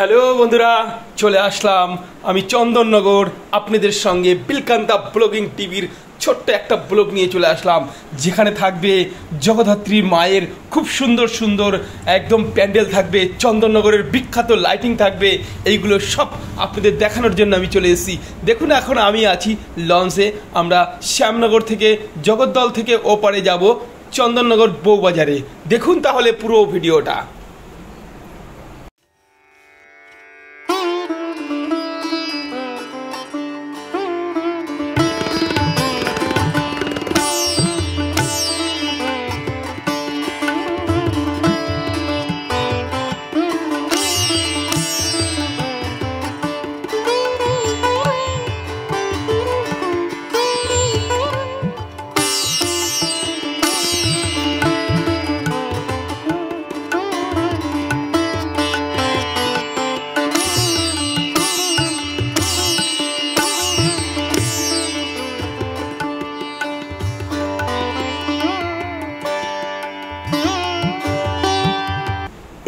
Hello বন্ধুরা, চলে আসলাম আমি চন্দননগর আপনাদের সঙ্গে বিলকান্তা ব্লগিং টিভির ছোট্ট একটা ব্লগ নিয়ে চলে আসলাম, যেখানে থাকবে জগদ্ধাত্রী মায়ের খুব সুন্দর সুন্দর একদম প্যান্ডেল থাকবে, চন্দননগরের বিখ্যাত লাইটিং থাকবে। এইগুলো সব আপনাদের দেখানোর জন্য আমি চলে এসেছি। দেখুন, এখন আমি আছি লঞ্চে। আমরা শ্যামনগর থেকে জগদ্দল থেকে ওপারে যাব চন্দননগর বউবাজারে। দেখুন তাহলে পুরো ভিডিওটা।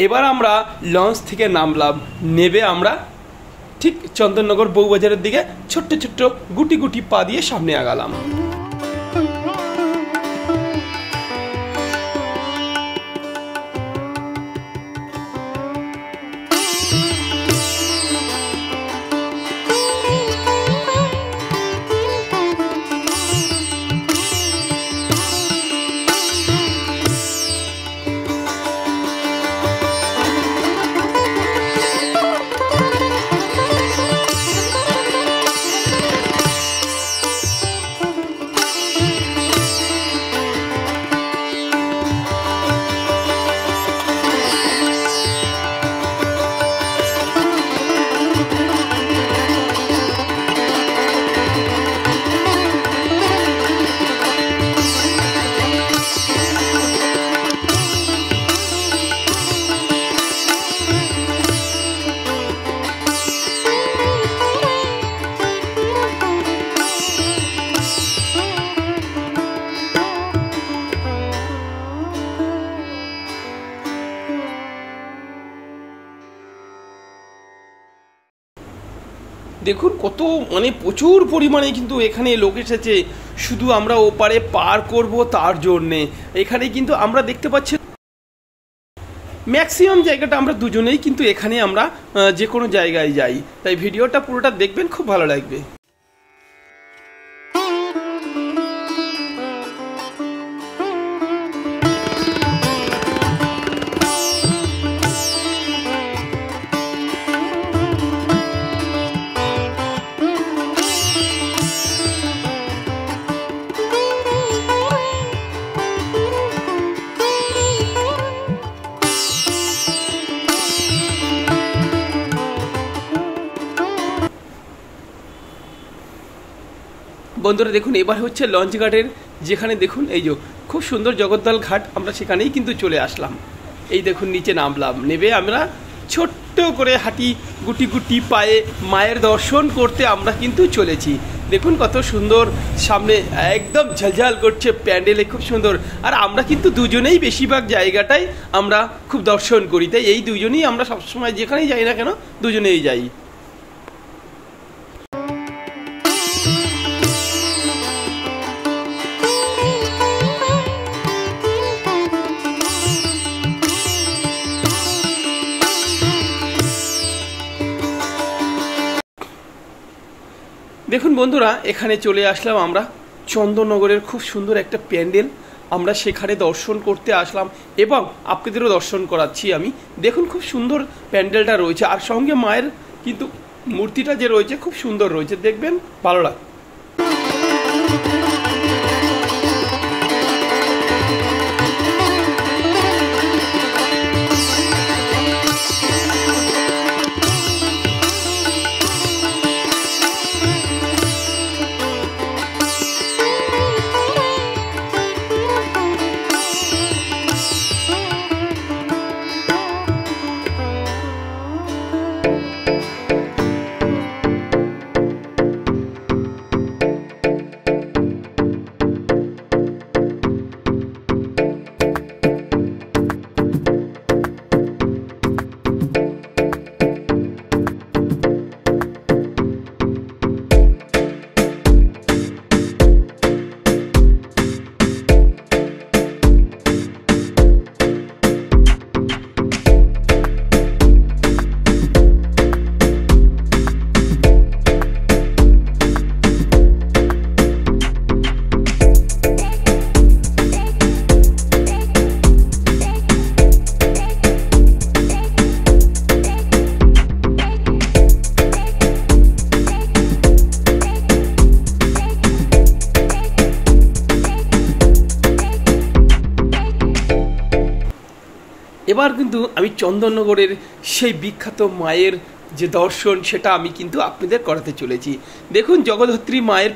এবার আমরা লঞ্চ থেকে নামলাম, নেবে আমরা ঠিক চন্দননগর বউবাজারের দিকে ছোট্ট ছোট্ট গুটি গুটি পা দিয়ে সামনে আগালাম। দেখুন কত প্রচুর পরিমাণে কিন্তু এখানে লোক এসেছে, শুধু আমরা ওপারে পার করব তার জন্যে। এখানে কিন্তু আমরা দেখতে পাচ্ছি ম্যাক্সিমাম জায়গাটা আমরা দুজনেই কিন্তু এখানে আমরা যে কোনো জায়গায় যাই, তাই ভিডিওটা পুরোটা দেখবেন, খুব ভালো লাগবে। বন্ধুরা দেখুন, এবার হচ্ছে লঞ্চ ঘাটের, যেখানে দেখুন এই যে খুব সুন্দর জগদ্দল ঘাট, আমরা সেখানেই কিন্তু চলে আসলাম। এই দেখুন নিচে নামলাম, নেবে আমরা ছোট্ট করে হাঁটি গুটি গুটি পায়ে মায়ের দর্শন করতে আমরা কিন্তু চলেছি। দেখুন কত সুন্দর, সামনে একদম ঝালঝাল করছে প্যান্ডেলে, খুব সুন্দর। আর আমরা কিন্তু দুজনেই বেশিরভাগ জায়গাটাই আমরা খুব দর্শন করি, তাই এই দুজনেই আমরা সবসময় যেখানেই যাই না কেন দুজনেই যাই। দেখুন বন্ধুরা, এখানে চলে আসলাম আমরা চন্দননগরের খুব সুন্দর একটা প্যান্ডেল, আমরা সেখানে দর্শন করতে আসলাম এবং আপনাদেরও দর্শন করাচ্ছি আমি। দেখুন খুব সুন্দর প্যান্ডেলটা রয়েছে, আর সঙ্গে মায়ের কিন্তু মূর্তিটা যে রয়েছে খুব সুন্দর রয়েছে, দেখবেন ভালো লাগে। এবার কিন্তু আমি চন্দননগরের সেই বিখ্যাত মায়ের যে দর্শন সেটা আমি কিন্তু আপনাদের করাতে চলেছি। দেখুন জগদ্ধাত্রী মায়ের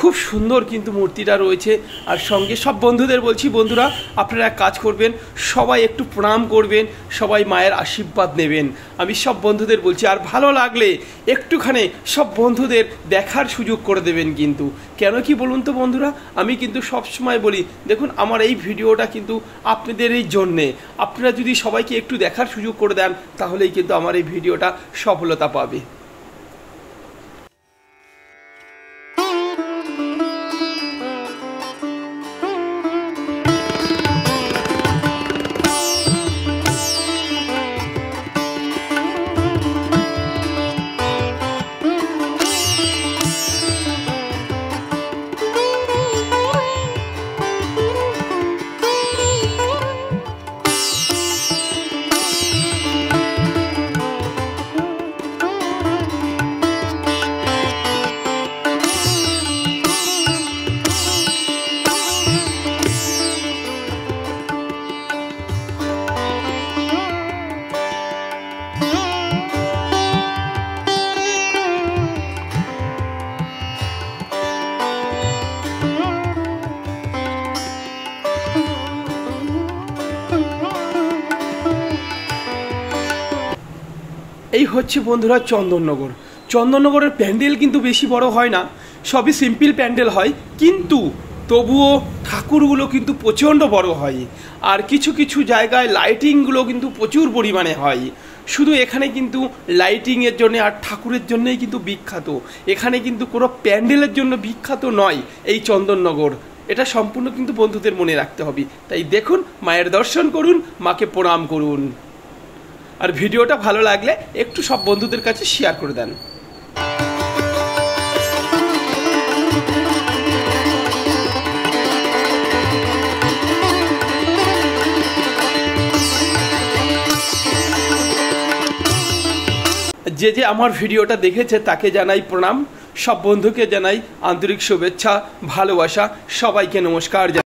খুব সুন্দর কিন্তু মূর্তিটা রয়েছে। আর সঙ্গে সব বন্ধুদের বলছি, বন্ধুরা আপনারা এক কাজ করবেন, সবাই একটু প্রণাম করবেন, সবাই মায়ের আশীর্বাদ নেবেন। আমি সব বন্ধুদের বলছি, আর ভালো লাগলে একটুখানি সব বন্ধুদের দেখার সুযোগ করে দেবেন কিন্তু। কেন কি বলুন তো বন্ধুরা, আমি কিন্তু সব সময় বলি, দেখুন আমার এই ভিডিওটা কিন্তু আপনাদের এই জন্যে, আপনারা যদি সবাইকে একটু দেখার সুযোগ করে দেন তাহলেই কিন্তু আমার এই ভিডিওটা সফলতা পাবে। এই হচ্ছে বন্ধুরা চন্দননগর। চন্দননগরের প্যান্ডেল কিন্তু বেশি বড় হয় না, সবই সিম্পল প্যান্ডেল হয়, কিন্তু তবুও ঠাকুরগুলো কিন্তু প্রচণ্ড বড় হয়। আর কিছু কিছু জায়গায় লাইটিংগুলো কিন্তু প্রচুর পরিমাণে হয়। শুধু এখানে কিন্তু লাইটিংয়ের জন্য আর ঠাকুরের জন্যই কিন্তু বিখ্যাত, এখানে কিন্তু কোনো প্যান্ডেলের জন্য বিখ্যাত নয় এই চন্দননগর। এটা সম্পূর্ণ কিন্তু বন্ধুদের মনে রাখতে হবে। তাই দেখুন, মায়ের দর্শন করুন, মাকে প্রণাম করুন। আর ভিডিওটা ভালো লাগলে একটু সব বন্ধুদের কাছে শেয়ার করে দেন। যে যে আমার ভিডিওটা দেখেছে তাকে জানাই প্রণাম, সব বন্ধুকে জানাই আন্তরিক শুভেচ্ছা, ভালোবাসা, সবাইকে নমস্কার।